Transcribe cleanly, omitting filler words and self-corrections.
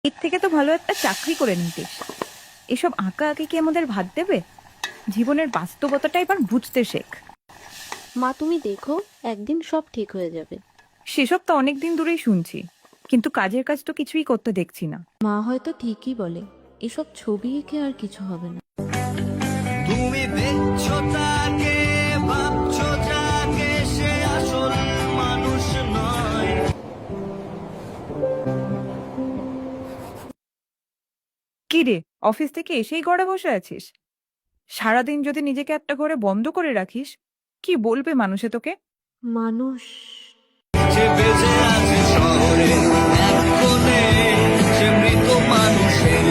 এর থেকে তো ভালো একটা চাকরি করে নিতিস। এসব আঁকা আঁকি কি আমাদের ভাত দেবে? জীবনের বাস্তবতাটা এবার বুঝতে শেখ। মা তুমি দেখো, একদিন সব ঠিক হয়ে যাবে। সেসব তো অনেকদিন ধরেই শুনছি, কিন্তু কাজের কাজ তো কিছুই করতে দেখছি না। মা হয়তো ঠিকই বলে, এসব ছবি এঁকে আর কিছু হবে না। তুমি দেখছো তাকে, ভাবছো যাকে, সে আসল মানুষ নয়। কি রে, অফিস থেকে এসেই ঘরে বসে আছিস? সারাদিন যদি নিজেকে একটা ঘরে বন্ধ করে রাখিস, কি বলবে মানুষে তোকে? মানুষ সে বেঁচে আছে শহরে এক কোণে, সে মৃত মানুষের